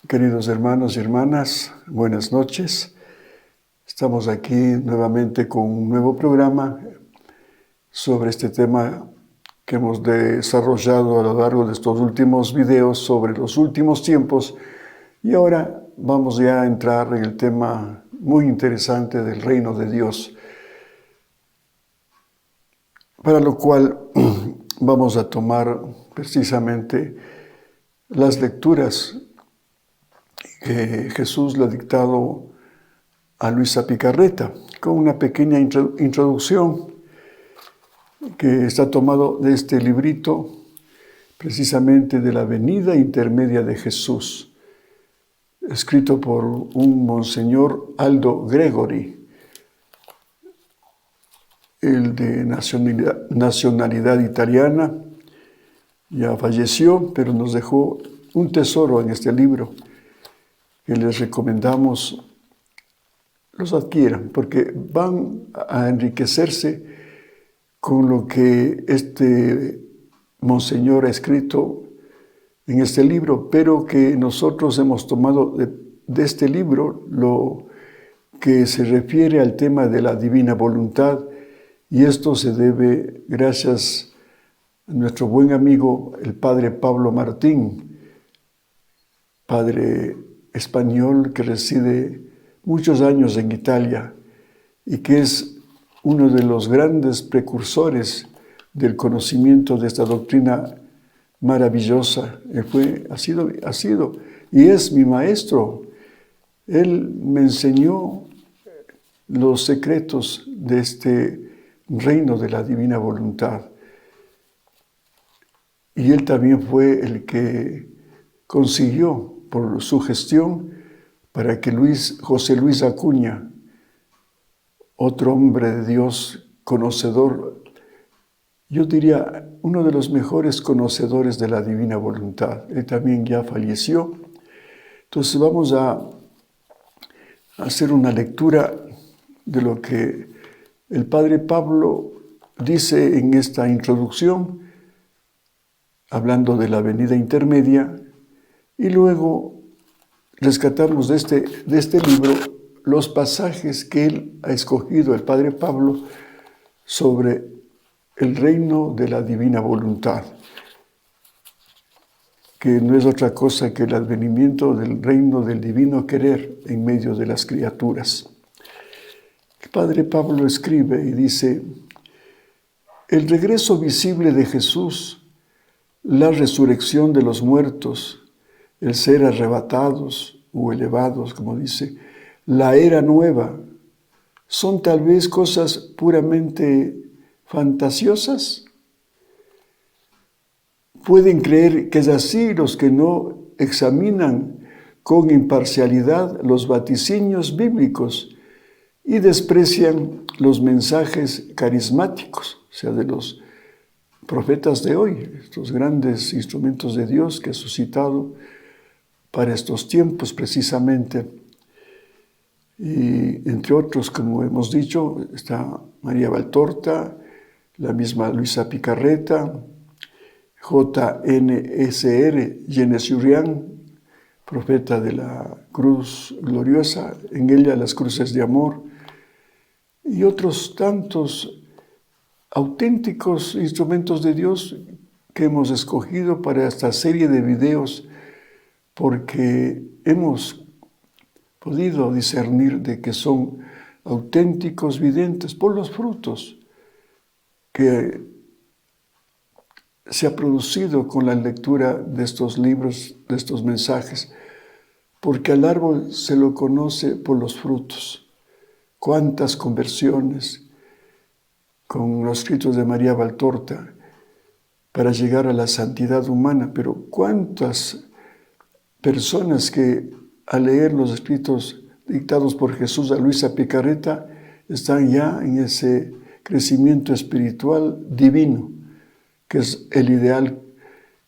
Queridos hermanos y hermanas, buenas noches. Estamos aquí nuevamente con un nuevo programa sobre este tema que hemos desarrollado a lo largo de estos últimos videos sobre los últimos tiempos. Y ahora vamos ya a entrar en el tema muy interesante del reino de Dios, para lo cual vamos a tomar precisamente las lecturas que Jesús le ha dictado a Luisa Picarreta, con una pequeña introducción que está tomado de este librito, precisamente de la venida intermedia de Jesús, escrito por un monseñor Aldo Gregori, el de nacionalidad italiana. Ya falleció, pero nos dejó un tesoro en este libro que les recomendamos los adquieran, porque van a enriquecerse con lo que este monseñor ha escrito en este libro, pero que nosotros hemos tomado de este libro lo que se refiere al tema de la divina voluntad, y esto se debe gracias a nuestro buen amigo el padre Pablo Martín, padre español que reside muchos años en Italia y que es uno de los grandes precursores del conocimiento de esta doctrina maravillosa. Ha sido y es mi maestro. Él me enseñó los secretos de este reino de la divina voluntad. Y él también fue el que consiguió, por su gestión, para que José Luis Acuña, otro hombre de Dios conocedor, yo diría uno de los mejores conocedores de la divina voluntad, él también ya falleció. Entonces vamos a hacer una lectura de lo que el padre Pablo dice en esta introducción, hablando de la venida intermedia, y luego rescatamos de este libro los pasajes que él ha escogido, el padre Pablo, sobre el reino de la divina voluntad, que no es otra cosa que el advenimiento del reino del divino querer en medio de las criaturas. El padre Pablo escribe y dice: el regreso visible de Jesús, la resurrección de los muertos, el ser arrebatados o elevados, como dice, la era nueva, son tal vez cosas puramente fantasiosas. Pueden creer que es así los que no examinan con imparcialidad los vaticinios bíblicos y desprecian los mensajes carismáticos, o sea, de los profetas de hoy, estos grandes instrumentos de Dios que ha suscitado para estos tiempos precisamente. Y entre otros, como hemos dicho, está María Valtorta, la misma Luisa Picarreta, JNSR, Genesiurian, profeta de la cruz gloriosa, en ella las cruces de amor, y otros tantos auténticos instrumentos de Dios que hemos escogido para esta serie de videos, porque hemos podido discernir de que son auténticos videntes por los frutos que se ha producido con la lectura de estos libros, de estos mensajes, porque al árbol se lo conoce por los frutos. Cuántas conversiones con los escritos de María Valtorta para llegar a la santidad humana, pero cuántas personas que al leer los escritos dictados por Jesús a Luisa Picarreta están ya en ese crecimiento espiritual divino, que es el ideal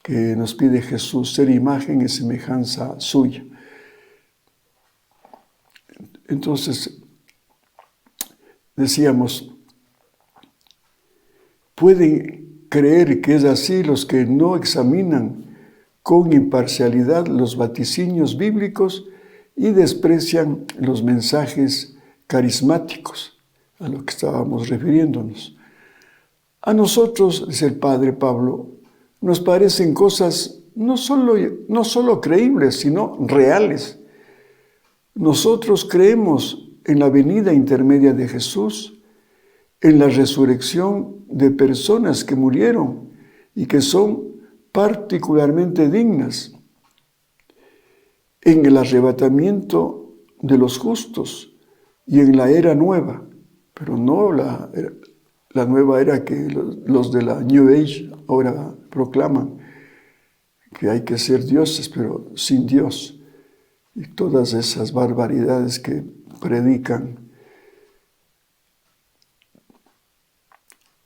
que nos pide Jesús, ser imagen y semejanza suya. Entonces, decíamos, pueden creer que es así los que no examinan con imparcialidad los vaticinios bíblicos y desprecian los mensajes carismáticos, a lo que estábamos refiriéndonos. A nosotros, dice el Padre Pablo, nos parecen cosas no solo creíbles, sino reales. Nosotros creemos en la venida intermedia de Jesús, en la resurrección de personas que murieron y que son particularmente dignas, en el arrebatamiento de los justos y en la era nueva, pero no la nueva era que los de la New Age ahora proclaman, que hay que ser dioses, pero sin Dios, y todas esas barbaridades que predican.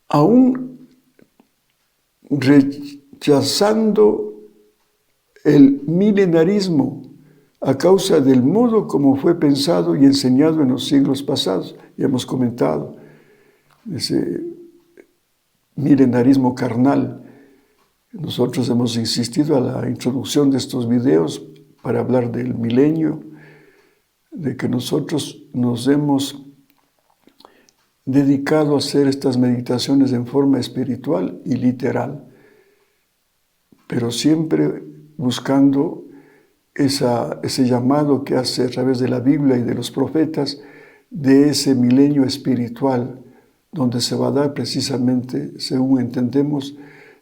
Aún rechazando el milenarismo a causa del modo como fue pensado y enseñado en los siglos pasados, ya hemos comentado, ese milenarismo carnal. Nosotros hemos insistido a la introducción de estos videos para hablar del milenio, de que nosotros nos hemos dedicado a hacer estas meditaciones en forma espiritual y literal, pero siempre buscando ese llamado que hace a través de la Biblia y de los profetas de ese milenio espiritual, donde se va a dar precisamente, según entendemos,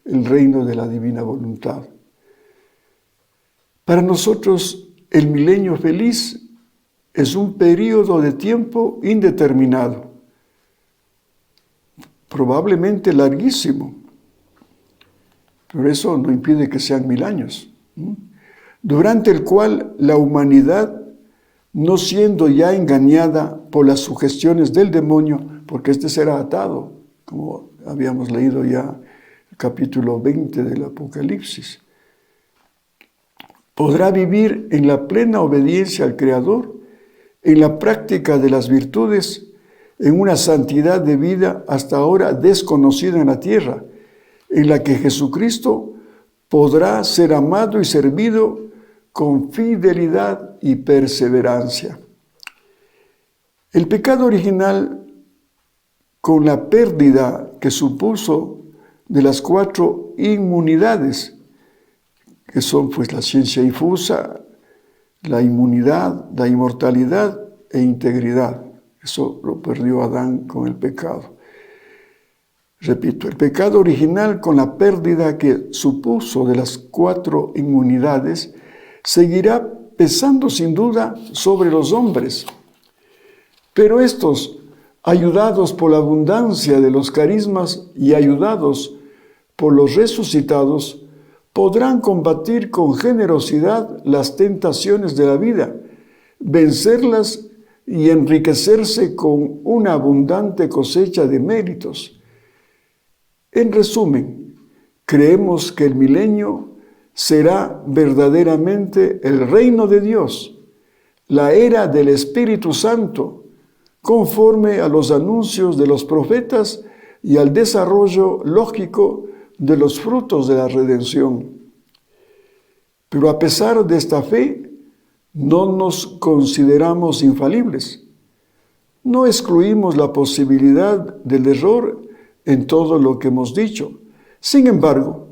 el reino de la divina voluntad. Para nosotros, el milenio feliz es un periodo de tiempo indeterminado, probablemente larguísimo, pero eso no impide que sean 1000 años, durante el cual la humanidad, no siendo ya engañada por las sugestiones del demonio, porque este será atado, como habíamos leído ya el capítulo 20 del Apocalipsis, podrá vivir en la plena obediencia al Creador, en la práctica de las virtudes, en una santidad de vida hasta ahora desconocida en la tierra, en la que Jesucristo podrá ser amado y servido con fidelidad y perseverancia. El pecado original, con la pérdida que supuso de las 4 inmunidades, que son pues la ciencia infusa, la inmunidad, la inmortalidad e integridad. Eso lo perdió Adán con el pecado. Repito, el pecado original, con la pérdida que supuso de las 4 inmunidades, seguirá pesando sin duda sobre los hombres. Pero estos, ayudados por la abundancia de los carismas y ayudados por los resucitados, podrán combatir con generosidad las tentaciones de la vida, vencerlas y enriquecerse con una abundante cosecha de méritos. En resumen, creemos que el milenio será verdaderamente el reino de Dios, la era del Espíritu Santo, conforme a los anuncios de los profetas y al desarrollo lógico de los frutos de la redención. Pero a pesar de esta fe, no nos consideramos infalibles. No excluimos la posibilidad del error en todo lo que hemos dicho. Sin embargo,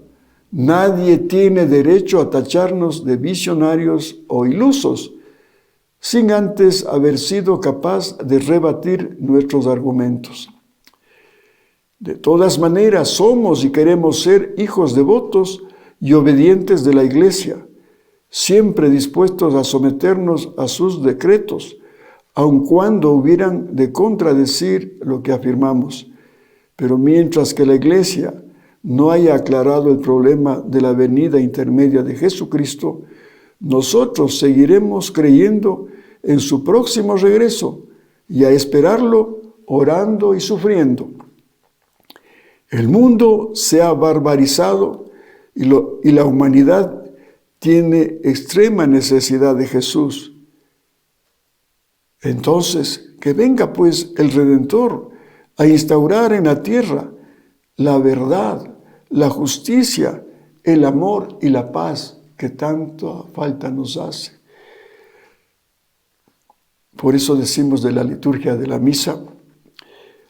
nadie tiene derecho a tacharnos de visionarios o ilusos, sin antes haber sido capaz de rebatir nuestros argumentos. De todas maneras, somos y queremos ser hijos devotos y obedientes de la Iglesia, siempre dispuestos a someternos a sus decretos, aun cuando hubieran de contradecir lo que afirmamos. Pero mientras que la Iglesia no haya aclarado el problema de la venida intermedia de Jesucristo, nosotros seguiremos creyendo en su próximo regreso y a esperarlo orando y sufriendo. El mundo se ha barbarizado y la humanidad tiene extrema necesidad de Jesús. Entonces, que venga pues el Redentor a instaurar en la tierra la verdad, la justicia, el amor y la paz, que tanta falta nos hace. Por eso decimos de la liturgia de la misa: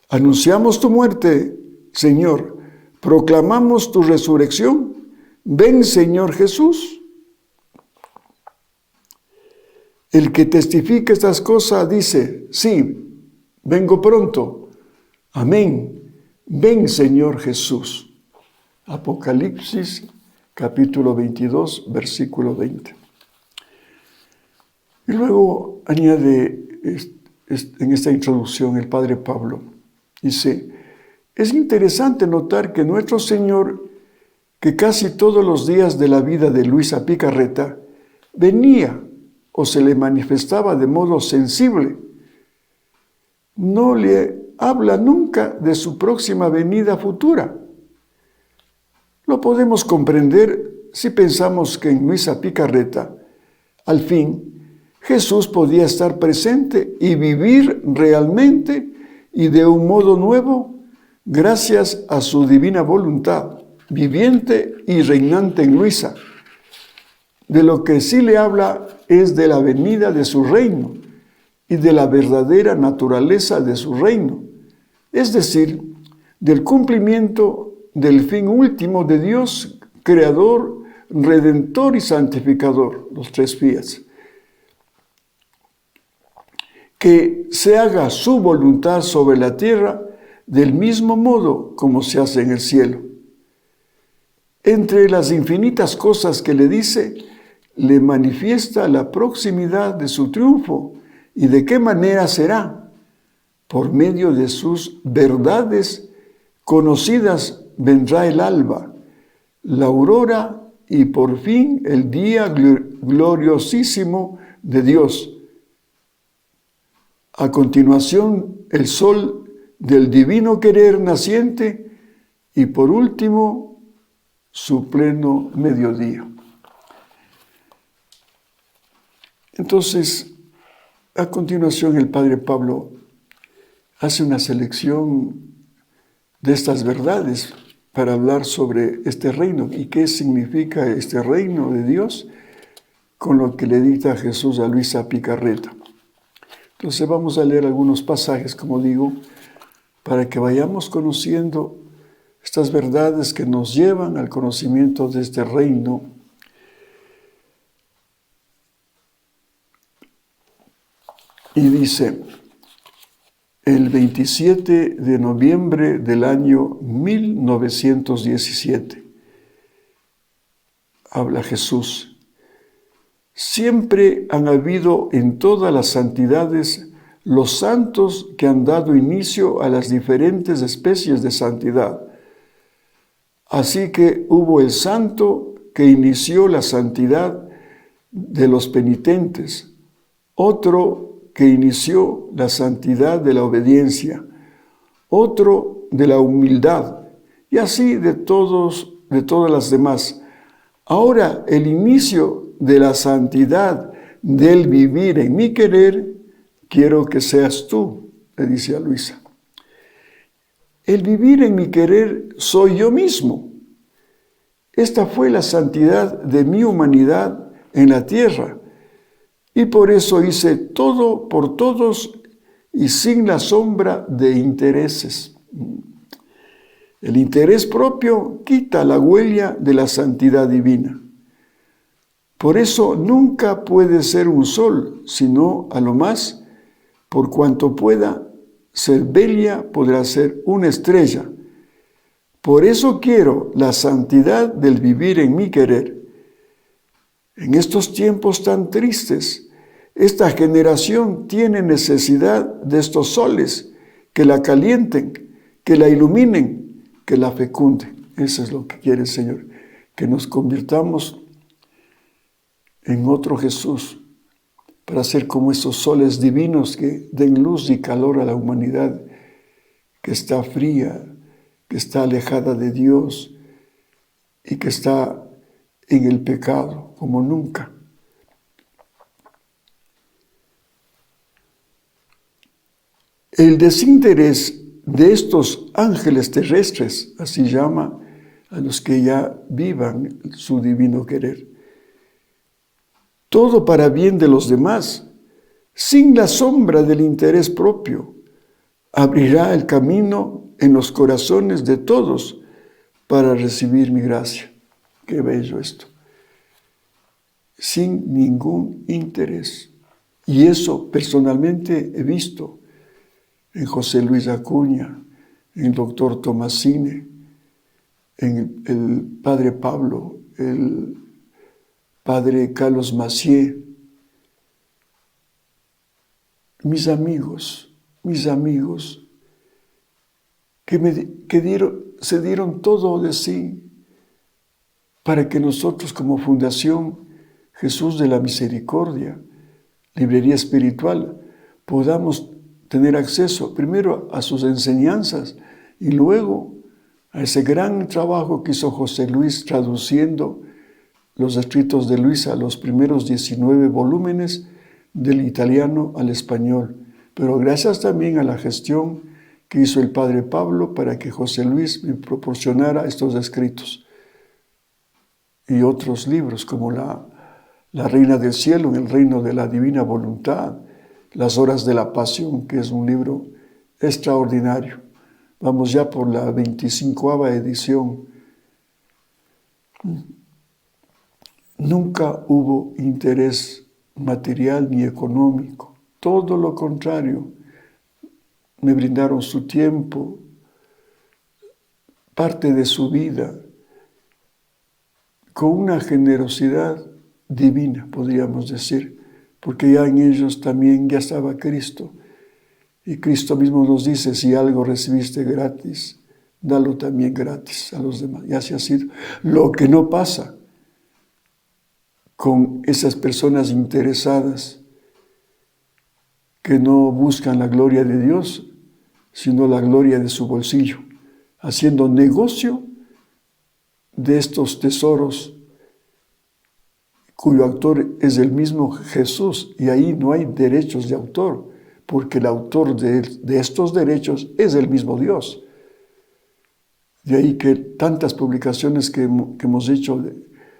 anunciamos tu muerte, Señor, proclamamos tu resurrección. Ven, Señor Jesús. El que testifica estas cosas dice: sí, vengo pronto. Amén. Ven, Señor Jesús. Apocalipsis, capítulo 22, versículo 20. Y luego añade en esta introducción el Padre Pablo, dice: es interesante notar que nuestro Señor, que casi todos los días de la vida de Luisa Picarreta venía o se le manifestaba de modo sensible, no le habla nunca de su próxima venida futura. Lo podemos comprender si pensamos que en Luisa Picarreta, al fin, Jesús podía estar presente y vivir realmente y de un modo nuevo, gracias a su divina voluntad, viviente y reinante en Luisa. De lo que sí le habla es de la venida de su reino y de la verdadera naturaleza de su reino, es decir, del cumplimiento del fin último de Dios, creador, redentor y santificador, los tres fiat. Que se haga su voluntad sobre la tierra del mismo modo como se hace en el cielo. Entre las infinitas cosas que le dice, le manifiesta la proximidad de su triunfo. ¿Y de qué manera será? Por medio de sus verdades conocidas vendrá el alba, la aurora y por fin el día gloriosísimo de Dios. A continuación, el sol del divino querer naciente y por último, su pleno mediodía. Entonces, a continuación, el Padre Pablo hace una selección de estas verdades para hablar sobre este reino y qué significa este reino de Dios con lo que le dicta Jesús a Luisa Picarreta. Entonces vamos a leer algunos pasajes, como digo, para que vayamos conociendo estas verdades que nos llevan al conocimiento de este reino. Y dice, el 27 de noviembre del año 1917, habla Jesús: siempre han habido en todas las santidades los santos que han dado inicio a las diferentes especies de santidad. Así que hubo el santo que inició la santidad de los penitentes, otro que inició la santidad de la obediencia, otro de la humildad, y así de todas las demás. Ahora, el inicio de la santidad del vivir en mi querer, quiero que seas tú, le dice a Luisa. El vivir en mi querer soy yo mismo. Esta fue la santidad de mi humanidad en la tierra, y por eso hice todo por todos y sin la sombra de intereses. El interés propio quita la huella de la santidad divina. Por eso nunca puede ser un sol, sino a lo más, por cuanto pueda ser bella, podrá ser una estrella. Por eso quiero la santidad del vivir en mi querer. En estos tiempos tan tristes, esta generación tiene necesidad de estos soles que la calienten, que la iluminen, que la fecunden. Eso es lo que quiere el Señor, que nos convirtamos en otro Jesús, para ser como esos soles divinos que den luz y calor a la humanidad que está fría, que está alejada de Dios y que está en el pecado como nunca. El desinterés de estos ángeles terrestres, así llama a los que ya vivan su divino querer, todo para bien de los demás, sin la sombra del interés propio. Abrirá el camino en los corazones de todos para recibir mi gracia. Qué bello esto. Sin ningún interés. Y eso personalmente he visto en José Luis Acuña, en el doctor Tomasini, en el padre Pablo, el padre Carlos Macié. Mis amigos que se dieron todo de sí para que nosotros como Fundación Jesús de la Misericordia, Librería Espiritual, podamos tener acceso primero a sus enseñanzas y luego a ese gran trabajo que hizo José Luis traduciendo los escritos de Luisa, los primeros 19 volúmenes del italiano al español. Pero gracias también a la gestión que hizo el padre Pablo para que José Luis me proporcionara estos escritos y otros libros como la Reina del Cielo en el Reino de la Divina Voluntad, Las Horas de la Pasión, que es un libro extraordinario. Vamos ya por la 25ª edición. Nunca hubo interés material ni económico. Todo lo contrario. Me brindaron su tiempo, parte de su vida, con una generosidad divina, podríamos decir, porque ya en ellos también ya estaba Cristo. Y Cristo mismo nos dice, si algo recibiste gratis, dalo también gratis a los demás. Y así ha sido. Lo que no pasa con esas personas interesadas que no buscan la gloria de Dios, sino la gloria de su bolsillo, haciendo negocio de estos tesoros cuyo autor es el mismo Jesús, y ahí no hay derechos de autor, porque el autor de estos derechos es el mismo Dios. De ahí que tantas publicaciones que hemos hecho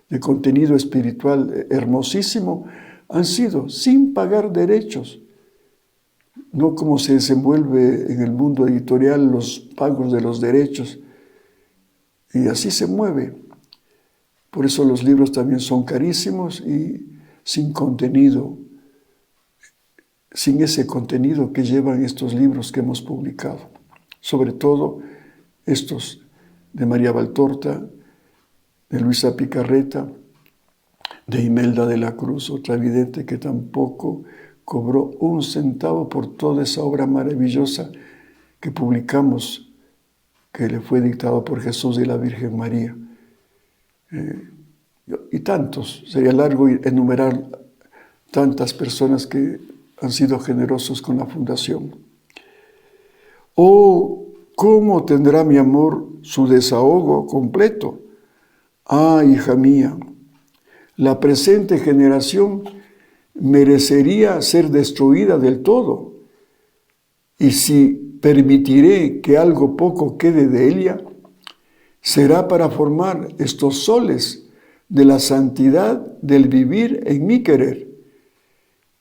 de contenido espiritual hermosísimo han sido sin pagar derechos. No como se desenvuelve en el mundo editorial los pagos de los derechos. Y así se mueve. Por eso los libros también son carísimos y sin contenido, sin ese contenido que llevan estos libros que hemos publicado. Sobre todo estos de María Valtorta, de Luisa Picarreta, de Imelda de la Cruz, otra vidente que tampoco cobró un centavo por toda esa obra maravillosa que publicamos, que le fue dictado por Jesús y la Virgen María. Y tantos, sería largo enumerar tantas personas que han sido generosos con la fundación. Oh, ¿cómo tendrá mi amor su desahogo completo? Ah, hija mía, la presente generación merecería ser destruida del todo. Y si permitiré que algo poco quede de ella, será para formar estos soles de la santidad del vivir en mi querer,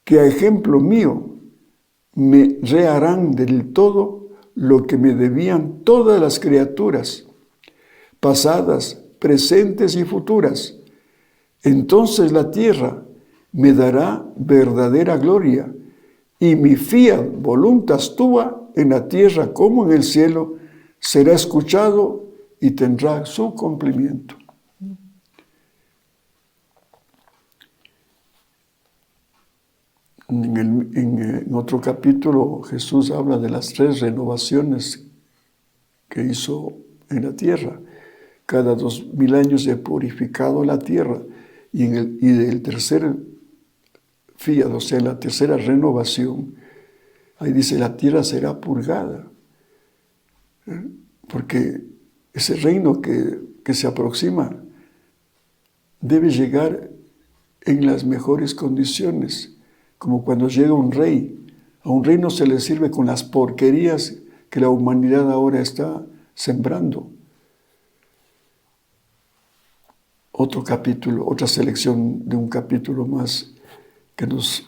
que a ejemplo mío me reharán del todo lo que me debían todas las criaturas, pasadas, presentes y futuras. Entonces la tierra me dará verdadera gloria, y mi fiat voluntas tua en la tierra como en el cielo será escuchado y tendrá su cumplimiento. En otro capítulo Jesús habla de las 3 renovaciones que hizo en la tierra. Cada 2000 años he purificado la tierra, y del tercer fiat, o sea, la tercera renovación, ahí dice, la tierra será purgada, porque ese reino que se aproxima debe llegar en las mejores condiciones, como cuando llega un rey. A un rey no se le sirve con las porquerías que la humanidad ahora está sembrando. Otro capítulo, otra selección de un capítulo más que nos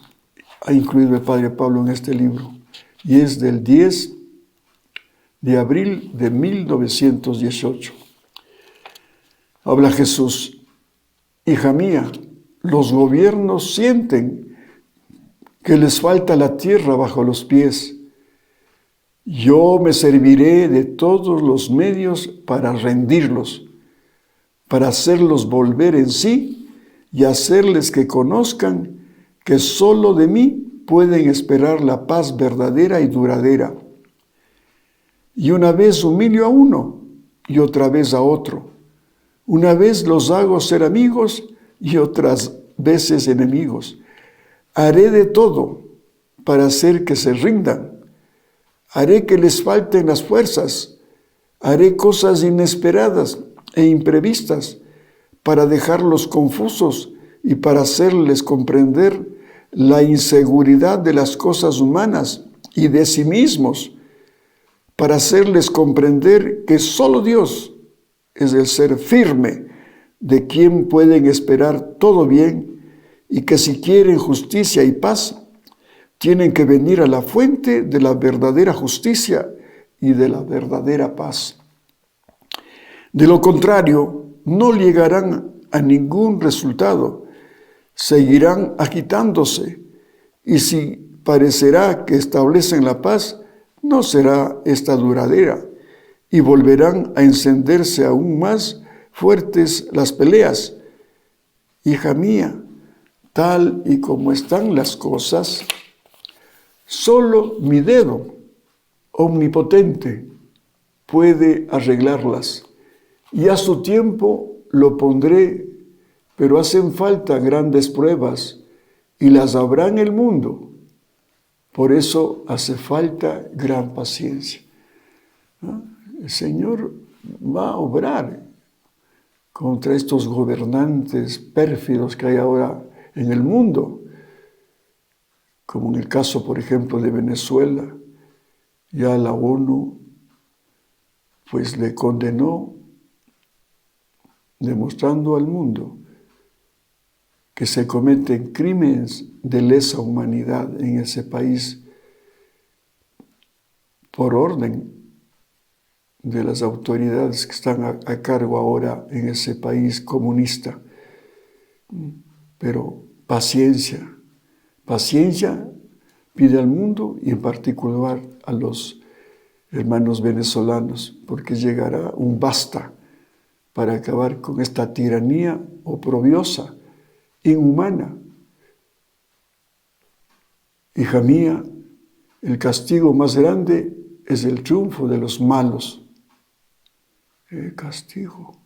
ha incluido el Padre Pablo en este libro, y es del 10 de abril de 1918. Habla Jesús: hija mía, los gobiernos sienten que les falta la tierra bajo los pies. Yo me serviré de todos los medios para rendirlos, para hacerlos volver en sí y hacerles que conozcan que solo de mí pueden esperar la paz verdadera y duradera. Y una vez humillo a uno y otra vez a otro. Una vez los hago ser amigos y otras veces enemigos. Haré de todo para hacer que se rindan. Haré que les falten las fuerzas. Haré cosas inesperadas e imprevistas para dejarlos confusos y para hacerles comprender la inseguridad de las cosas humanas y de sí mismos, para hacerles comprender que solo Dios es el ser firme de quien pueden esperar todo bien y que si quieren justicia y paz, tienen que venir a la fuente de la verdadera justicia y de la verdadera paz. De lo contrario, no llegarán a ningún resultado, seguirán agitándose, y si parecerá que establecen la paz, no será esta duradera, y volverán a encenderse aún más fuertes las peleas. Hija mía, tal y como están las cosas, solo mi dedo omnipotente puede arreglarlas, y a su tiempo lo pondré, pero hacen falta grandes pruebas, y las habrá en el mundo. Por eso hace falta gran paciencia. El Señor va a obrar contra estos gobernantes pérfidos que hay ahora en el mundo, como en el caso, por ejemplo, de Venezuela. Ya la ONU pues le condenó, demostrando al mundo que se cometen crímenes de lesa humanidad en ese país por orden de las autoridades que están a cargo ahora en ese país comunista. Pero paciencia pide al mundo y en particular a los hermanos venezolanos, porque llegará un basta para acabar con esta tiranía oprobiosa, inhumana. Hija mía, el castigo más grande es el triunfo de los malos. El castigo.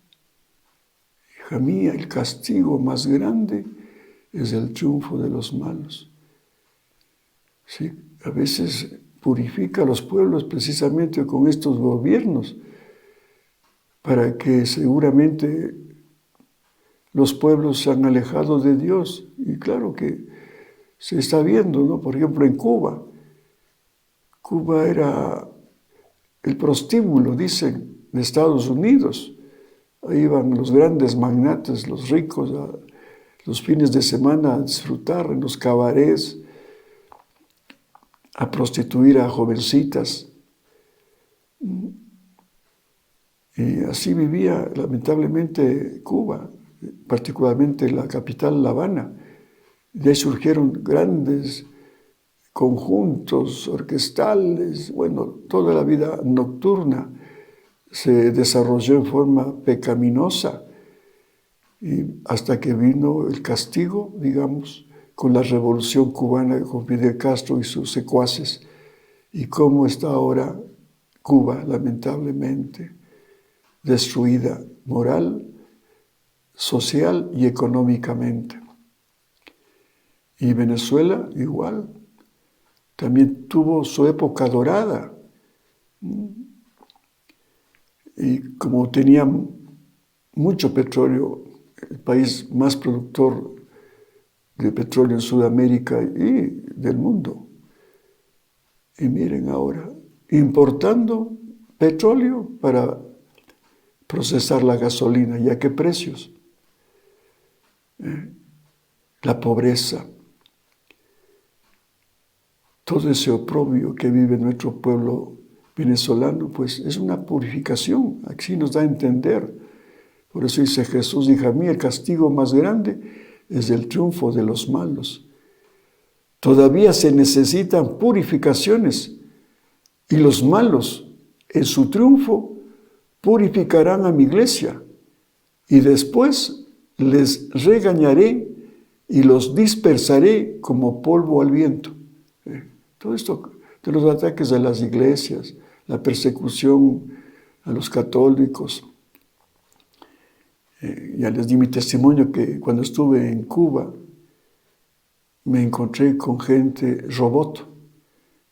Hija mía, el castigo más grande es el triunfo de los malos. Sí, a veces purifica a los pueblos precisamente con estos gobiernos, para que seguramente los pueblos se han alejado de Dios. Y claro que se está viendo, ¿no? Por ejemplo, en Cuba. Cuba era el prostíbulo, dicen, de Estados Unidos. Ahí iban los grandes magnates, los ricos, a los fines de semana a disfrutar en los cabarets, a prostituir a jovencitas. Y así vivía lamentablemente Cuba, particularmente la capital, La Habana. De ahí surgieron grandes conjuntos orquestales, toda la vida nocturna se desarrolló en forma pecaminosa, y hasta que vino el castigo, digamos, con la revolución cubana, con Fidel Castro y sus secuaces, y cómo está ahora Cuba, lamentablemente, destruida moral, social y económicamente. Y Venezuela igual, también tuvo su época dorada. Y como tenía mucho petróleo, el país más productor de petróleo en Sudamérica y del mundo. Y miren ahora, importando petróleo para procesar la gasolina. ¿Y a qué precios? La pobreza, todo ese oprobio que vive nuestro pueblo venezolano, pues es una purificación, así nos da a entender. Por eso dice Jesús, hija mía, el castigo más grande es el triunfo de los malos. Todavía se necesitan purificaciones y los malos, en su triunfo, purificarán a mi iglesia y después les regañaré y los dispersaré como polvo al viento. Todo esto de los ataques a las iglesias, la persecución a los católicos. Ya les di mi testimonio que cuando estuve en Cuba me encontré con gente robot,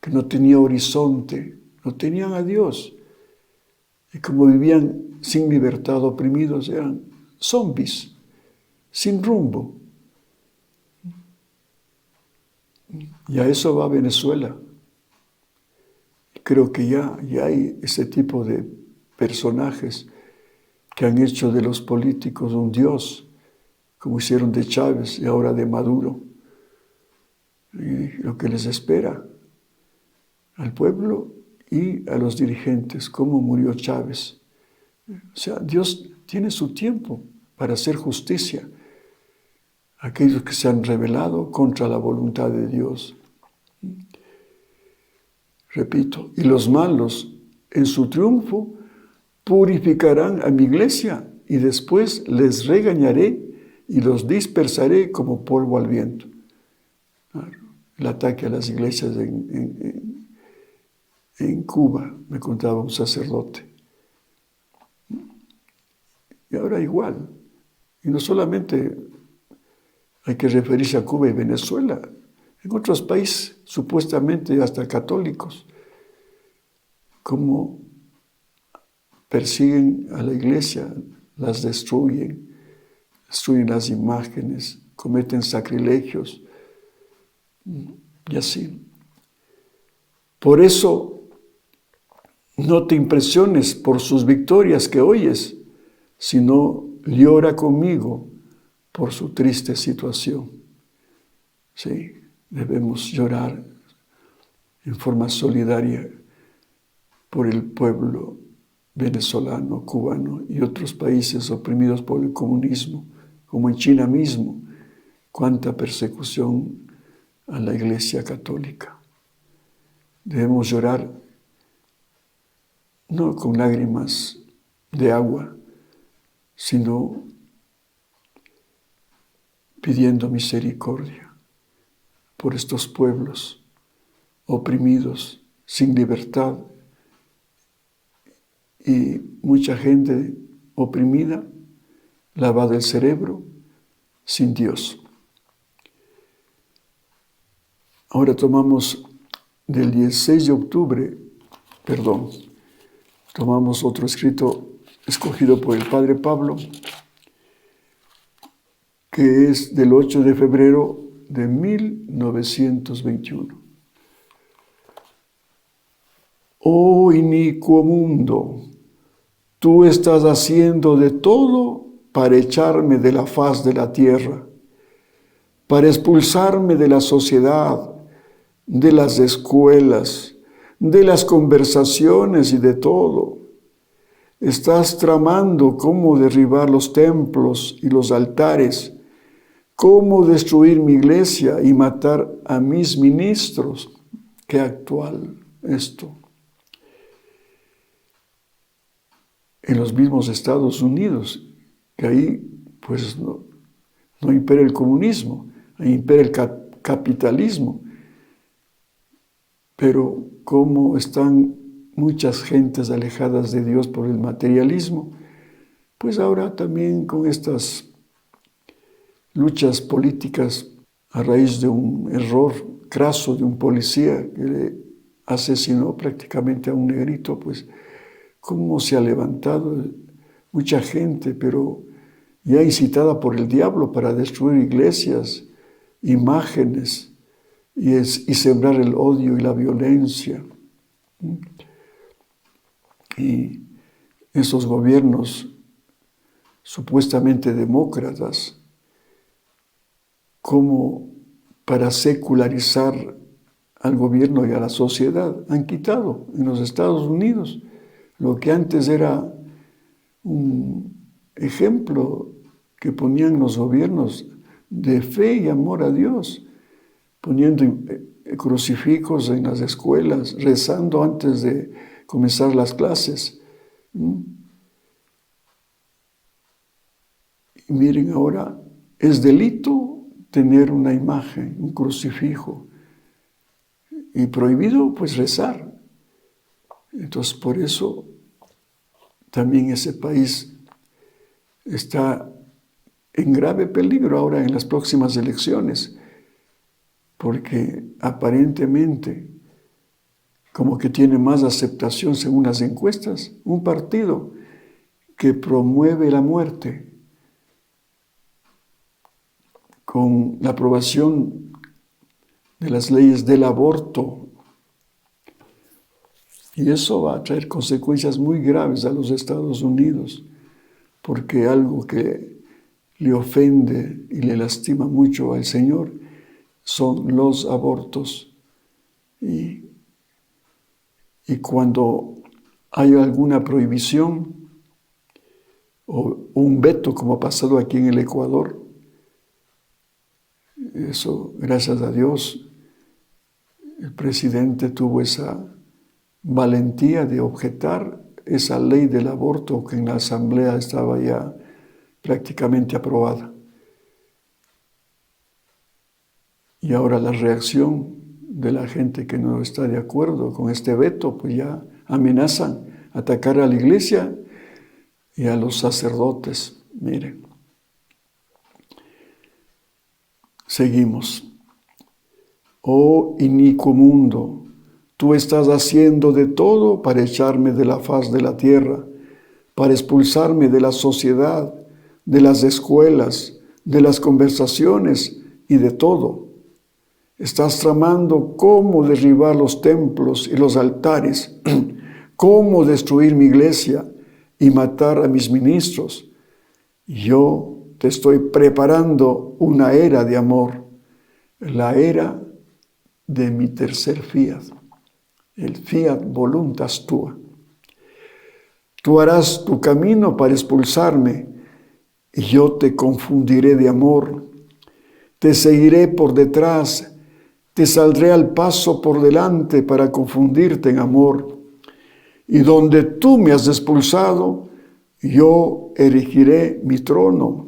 que no tenía horizonte, no tenían a Dios. Y como vivían sin libertad, oprimidos, eran zombies, sin rumbo. Y a eso va Venezuela. Creo que ya hay ese tipo de personajes que han hecho de los políticos un dios, como hicieron de Chávez y ahora de Maduro. Y lo que les espera al pueblo y a los dirigentes, cómo murió Chávez. O sea, Dios tiene su tiempo para hacer justicia a aquellos que se han rebelado contra la voluntad de Dios. Repito, y los malos en su triunfo purificarán a mi iglesia y después les regañaré y los dispersaré como polvo al viento. El ataque a las iglesias en Cuba, me contaba un sacerdote. Y ahora igual. Y no solamente hay que referirse a Cuba y Venezuela, en otros países, supuestamente hasta católicos, como persiguen a la iglesia, las destruyen las imágenes, cometen sacrilegios y así. Por eso, no te impresiones por sus victorias que oyes, sino llora conmigo por su triste situación. Sí, debemos llorar en forma solidaria por el pueblo venezolano, cubano y otros países oprimidos por el comunismo, como en China mismo, cuánta persecución a la Iglesia Católica. Debemos llorar no con lágrimas de agua, sino pidiendo misericordia por estos pueblos oprimidos, sin libertad, y mucha gente oprimida, lavada el cerebro, sin Dios. Ahora tomamos del 16 de octubre, tomamos otro escrito escogido por el Padre Pablo, que es del 8 de febrero de 1921. Oh inicuo mundo, tú estás haciendo de todo para echarme de la faz de la tierra, para expulsarme de la sociedad, de las escuelas, de las conversaciones y de todo. Estás tramando cómo derribar los templos y los altares, cómo destruir mi iglesia y matar a mis ministros. Qué actual esto. En los mismos Estados Unidos, que ahí pues no impera el comunismo, ahí impera el capitalismo. Pero como están muchas gentes alejadas de Dios por el materialismo, pues ahora también con estas luchas políticas a raíz de un error craso de un policía que le asesinó prácticamente a un negrito, pues cómo se ha levantado mucha gente, pero ya incitada por el diablo para destruir iglesias, imágenes y sembrar el odio y la violencia. Y esos gobiernos supuestamente demócratas, como para secularizar al gobierno y a la sociedad. Han quitado en los Estados Unidos lo que antes era un ejemplo que ponían los gobiernos de fe y amor a Dios, poniendo crucifijos en las escuelas, rezando antes de comenzar las clases. Y miren ahora, es delito tener una imagen, un crucifijo, y prohibido pues rezar. Entonces por eso también ese país está en grave peligro ahora en las próximas elecciones, porque aparentemente como que tiene más aceptación según las encuestas, un partido que promueve la muerte con la aprobación de las leyes del aborto. Y eso va a traer consecuencias muy graves a los Estados Unidos, porque algo que le ofende y le lastima mucho al Señor son los abortos. Y cuando hay alguna prohibición o un veto, como ha pasado aquí en el Ecuador, eso, gracias a Dios, el presidente tuvo esa valentía de objetar esa ley del aborto que en la Asamblea estaba ya prácticamente aprobada. Y ahora la reacción de la gente que no está de acuerdo con este veto, pues ya amenazan atacar a la iglesia y a los sacerdotes. Miren. Seguimos. Oh inicuo mundo, tú estás haciendo de todo para echarme de la faz de la tierra, para expulsarme de la sociedad, de las escuelas, de las conversaciones y de todo. Estás tramando cómo derribar los templos y los altares, cómo destruir mi iglesia y matar a mis ministros. Yo te estoy preparando una era de amor, la era de mi tercer fiat, el fiat voluntas tua. Tú harás tu camino para expulsarme y yo te confundiré de amor. Te seguiré por detrás, te saldré al paso por delante para confundirte en amor. Y donde tú me has expulsado, yo erigiré mi trono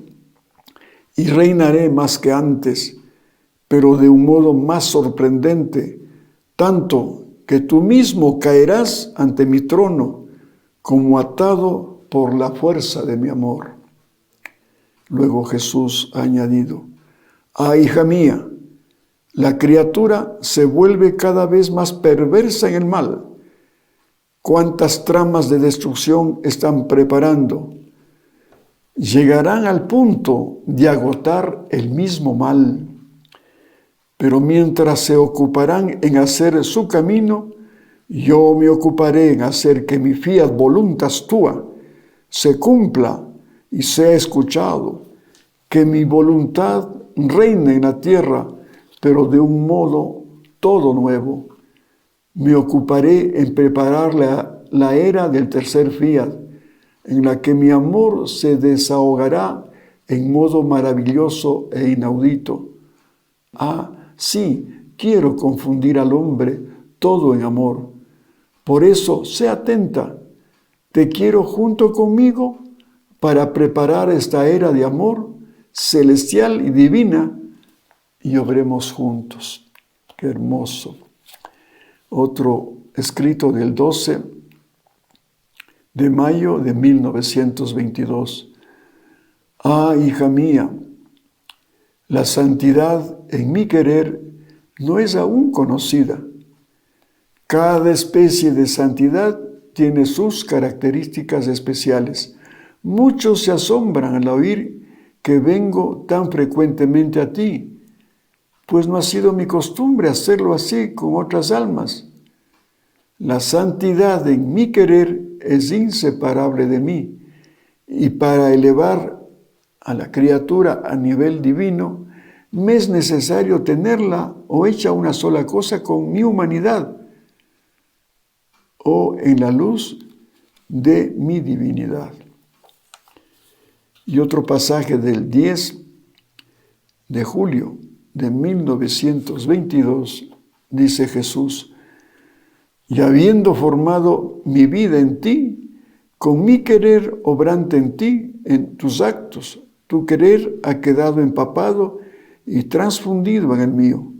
y reinaré más que antes, pero de un modo más sorprendente, tanto que tú mismo caerás ante mi trono como atado por la fuerza de mi amor. Luego Jesús ha añadido: ah, hija mía, la criatura se vuelve cada vez más perversa en el mal. ¿Cuántas tramas de destrucción están preparando? Llegarán al punto de agotar el mismo mal. Pero mientras se ocuparán en hacer su camino, yo me ocuparé en hacer que mi fiat voluntas tua se cumpla y sea escuchado, que mi voluntad reine en la tierra, pero de un modo todo nuevo. Me ocuparé en preparar la era del tercer fiat, en la que mi amor se desahogará en modo maravilloso e inaudito. Ah, sí, quiero confundir al hombre todo en amor. Por eso, sé atenta. Te quiero junto conmigo para preparar esta era de amor celestial y divina y obremos juntos. Qué hermoso. Otro escrito del 12 de mayo de 1922. Ah, hija mía, la santidad en mi querer no es aún conocida. Cada especie de santidad tiene sus características especiales. Muchos se asombran al oír que vengo tan frecuentemente a ti, pues no ha sido mi costumbre hacerlo así con otras almas. La santidad en mi querer es inseparable de mí, y para elevar a la criatura a nivel divino, me es necesario tenerla o hecha una sola cosa con mi humanidad o en la luz de mi divinidad. Y otro pasaje del 10 de julio de 1922 dice Jesús: y habiendo formado mi vida en ti, con mi querer obrante en ti, en tus actos, tu querer ha quedado empapado y transfundido en el mío,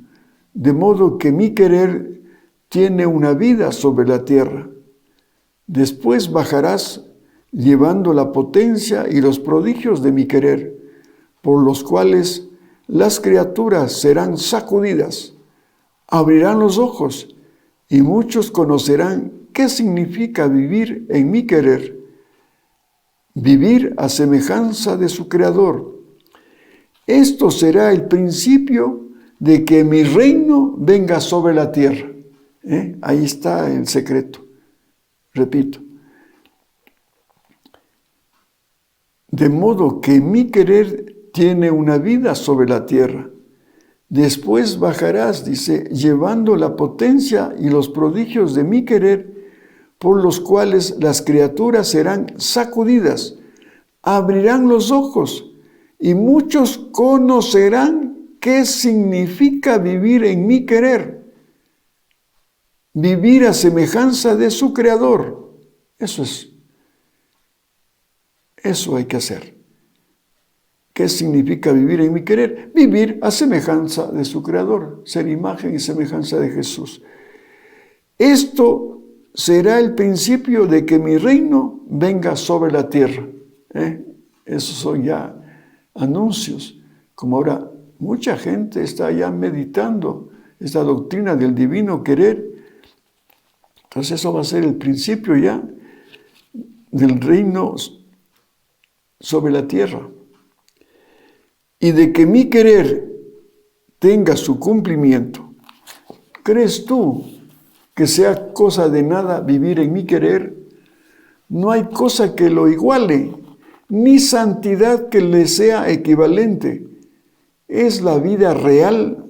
de modo que mi querer tiene una vida sobre la tierra. Después bajarás llevando la potencia y los prodigios de mi querer, por los cuales las criaturas serán sacudidas, abrirán los ojos y muchos conocerán qué significa vivir en mi querer, vivir a semejanza de su Creador. Esto será el principio de que mi reino venga sobre la tierra. Ahí está el secreto. Repito. De modo que mi querer tiene una vida sobre la tierra. Después bajarás, dice, llevando la potencia y los prodigios de mi querer, por los cuales las criaturas serán sacudidas, abrirán los ojos, y muchos conocerán qué significa vivir en mi querer, vivir a semejanza de su Creador. Eso hay que hacer. ¿Qué significa vivir en mi querer? Vivir a semejanza de su Creador, ser imagen y semejanza de Jesús. Esto será el principio de que mi reino venga sobre la tierra. Esos son ya anuncios. Como ahora mucha gente está ya meditando esta doctrina del divino querer. Entonces eso va a ser el principio ya del reino sobre la tierra. Y de que mi querer tenga su cumplimiento. ¿Crees tú que sea cosa de nada vivir en mi querer? No hay cosa que lo iguale, ni santidad que le sea equivalente. Es la vida real,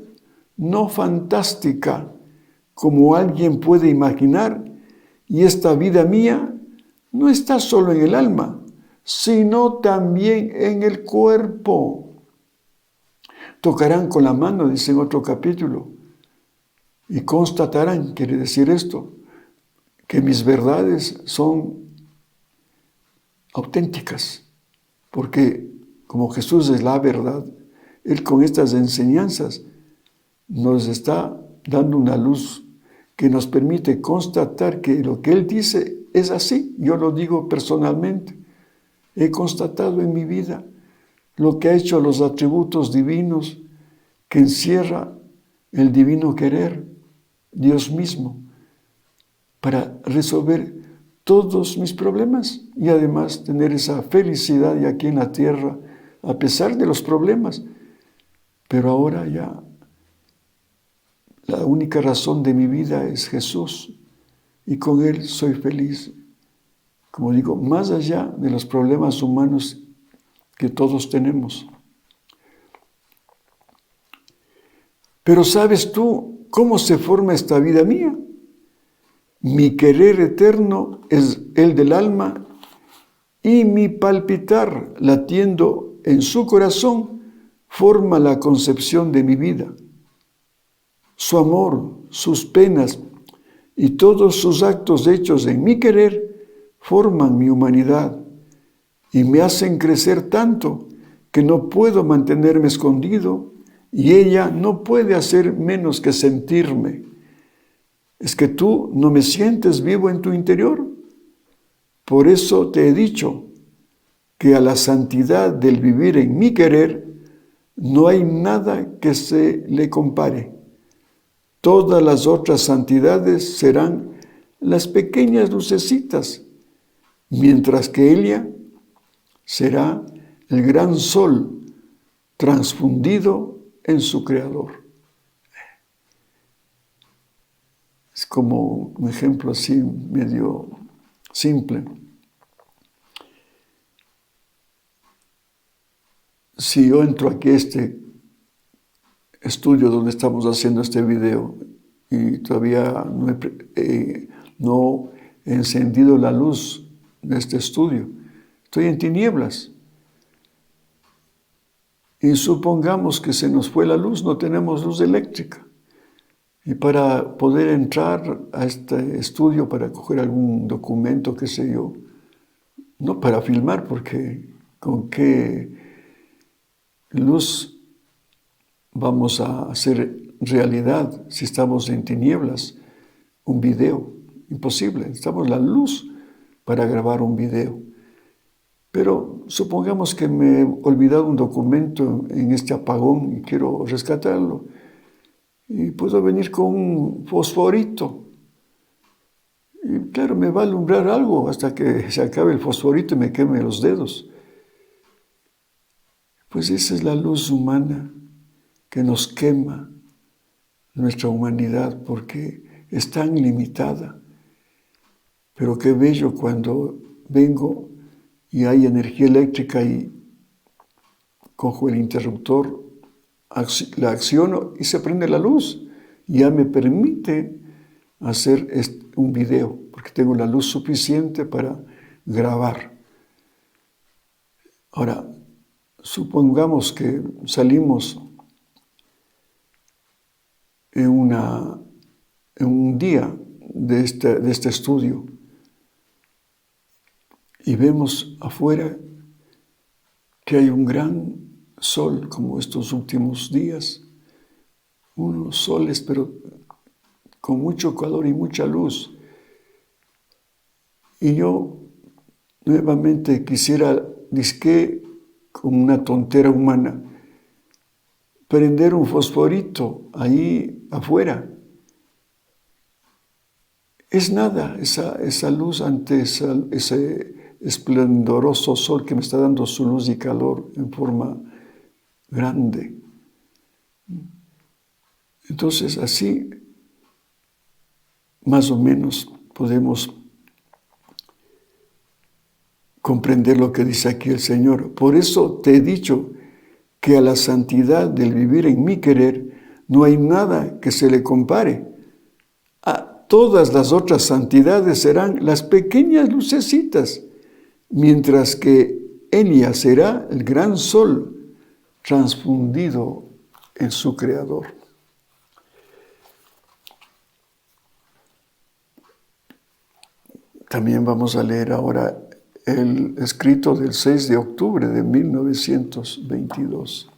no fantástica, como alguien puede imaginar, y esta vida mía no está solo en el alma, sino también en el cuerpo. Tocarán con la mano, dice en otro capítulo, y constatarán, quiere decir esto, que mis verdades son auténticas, porque como Jesús es la verdad, Él con estas enseñanzas nos está dando una luz que nos permite constatar que lo que Él dice es así. Yo lo digo personalmente. He constatado en mi vida lo que ha hecho los atributos divinos que encierra el divino querer, Dios mismo, para resolver todos mis problemas y además tener esa felicidad ya aquí en la tierra, a pesar de los problemas. Pero ahora ya la única razón de mi vida es Jesús y con Él soy feliz. Como digo, más allá de los problemas humanos que todos tenemos. Pero ¿sabes tú cómo se forma esta vida mía? Mi querer eterno es el del alma y mi palpitar latiendo en su corazón forma la concepción de mi vida. Su amor, sus penas y todos sus actos hechos en mi querer forman mi humanidad y me hacen crecer tanto que no puedo mantenerme escondido y ella no puede hacer menos que sentirme. ¿Es que tú no me sientes vivo en tu interior? Por eso te he dicho que a la santidad del vivir en mi querer no hay nada que se le compare. Todas las otras santidades serán las pequeñas lucecitas, mientras que ella será el gran sol transfundido en su Creador. Es como un ejemplo así medio simple. Si yo entro aquí a este estudio donde estamos haciendo este video y todavía no he encendido la luz de este estudio. Estoy en tinieblas. Y supongamos que se nos fue la luz, no tenemos luz eléctrica. Y para poder entrar a este estudio, para coger algún documento, qué sé yo, no para filmar, porque con qué luz vamos a hacer realidad si estamos en tinieblas un video. Imposible, necesitamos la luz para grabar un video. Pero supongamos que me he olvidado un documento en este apagón y quiero rescatarlo. Y puedo venir con un fosforito. Y claro, me va a alumbrar algo hasta que se acabe el fosforito y me queme los dedos. Pues esa es la luz humana que nos quema nuestra humanidad porque es tan limitada. Pero qué bello cuando vengo y hay energía eléctrica y cojo el interruptor, la acciono y se prende la luz. Ya me permite hacer un video, porque tengo la luz suficiente para grabar. Ahora, supongamos que salimos en un día de este estudio y vemos afuera que hay un gran sol, como estos últimos días, unos soles, pero con mucho calor y mucha luz. Y yo nuevamente quisiera, dizque como una tontera humana, prender un fosforito ahí afuera. Es nada esa luz ante ese esplendoroso sol que me está dando su luz y calor en forma grande. Entonces, así, más o menos, podemos comprender lo que dice aquí el Señor. Por eso te he dicho que a la santidad del vivir en mi querer no hay nada que se le compare. A todas las otras santidades serán las pequeñas lucecitas, mientras que ella será el gran sol transfundido en su Creador. También vamos a leer ahora el escrito del 6 de octubre de 1922.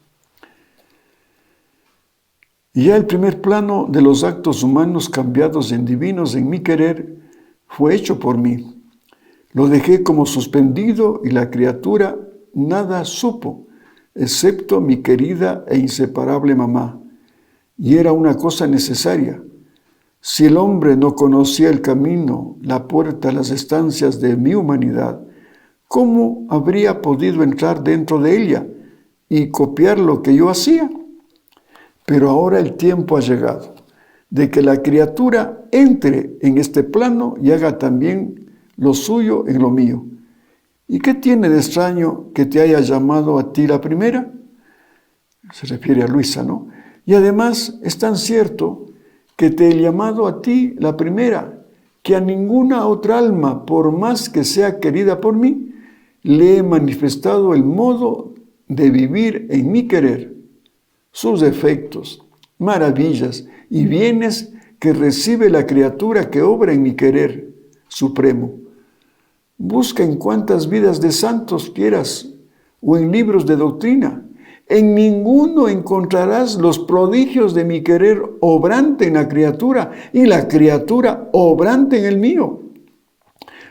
Y ya el primer plano de los actos humanos cambiados en divinos en mi querer fue hecho por mí. Lo dejé como suspendido y la criatura nada supo, excepto mi querida e inseparable mamá. Y era una cosa necesaria. Si el hombre no conocía el camino, la puerta a las estancias de mi humanidad, ¿cómo habría podido entrar dentro de ella y copiar lo que yo hacía? Pero ahora el tiempo ha llegado de que la criatura entre en este plano y haga también lo suyo en lo mío. ¿Y qué tiene de extraño que te haya llamado a ti la primera? Se refiere a Luisa, ¿no? Y además es tan cierto que te he llamado a ti la primera, que a ninguna otra alma, por más que sea querida por mí, le he manifestado el modo de vivir en mi querer, sus defectos, maravillas y bienes que recibe la criatura que obra en mi querer supremo. Busca en cuantas vidas de santos quieras o en libros de doctrina. En ninguno encontrarás los prodigios de mi querer obrante en la criatura y la criatura obrante en el mío.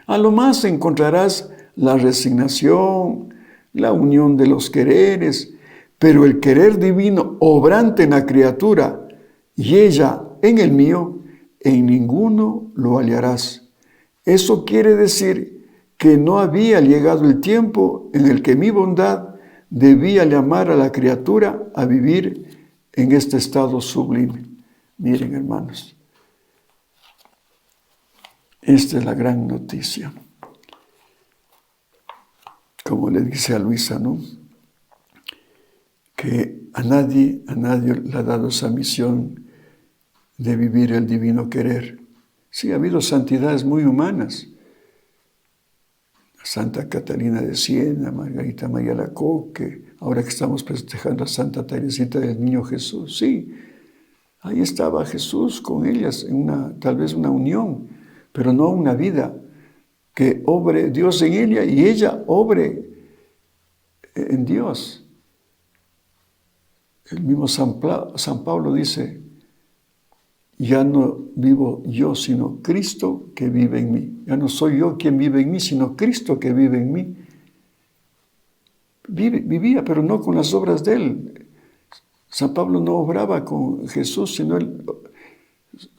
A lo más encontrarás la resignación, la unión de los quereres, pero el querer divino obrante en la criatura y ella en el mío, en ninguno lo hallarás. Eso quiere decir que no había llegado el tiempo en el que mi bondad debía llamar a la criatura a vivir en este estado sublime. Miren, hermanos, esta es la gran noticia. Como le dice a Luisa, ¿no? que a nadie le ha dado esa misión de vivir el divino querer. Sí, ha habido santidades muy humanas. Santa Catalina de Siena, Margarita María Lacoque, ahora que estamos festejando a Santa Teresita del Niño Jesús. Sí, ahí estaba Jesús con ellas, en tal vez una unión, pero no una vida que obre Dios en ella y ella obre en Dios. El mismo San Pablo dice, ya no vivo yo, sino Cristo que vive en mí. Ya no soy yo quien vive en mí, sino Cristo que vive en mí. Vivía, pero no con las obras de él. San Pablo no obraba con Jesús, sino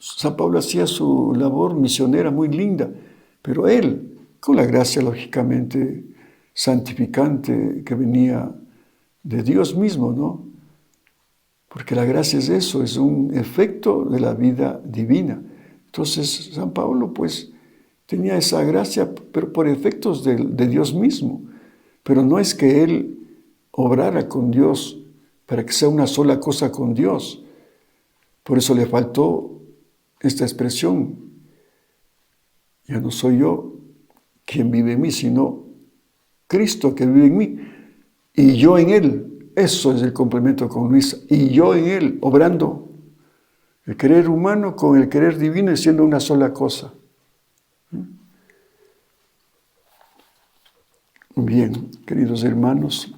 San Pablo hacía su labor misionera muy linda, pero él, con la gracia lógicamente santificante que venía de Dios mismo, ¿no? Porque la gracia es eso, es un efecto de la vida divina. Entonces, San Pablo, pues, tenía esa gracia, pero por efectos de Dios mismo. Pero no es que él obrara con Dios para que sea una sola cosa con Dios. Por eso le faltó esta expresión. Ya no soy yo quien vive en mí, sino Cristo que vive en mí y yo en él. Eso es el complemento con Luisa. Y yo en él, obrando el querer humano con el querer divino y siendo una sola cosa. Bien, queridos hermanos,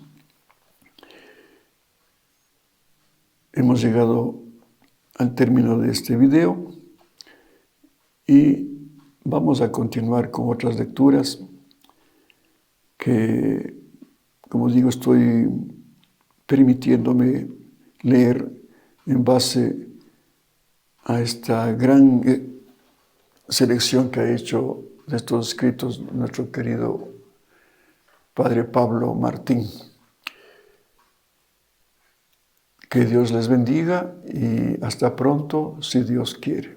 hemos llegado al término de este video y vamos a continuar con otras lecturas que, como digo, estoy permitiéndome leer en base a esta gran selección que ha hecho de estos escritos nuestro querido Padre Pablo Martín. Que Dios les bendiga y hasta pronto, si Dios quiere.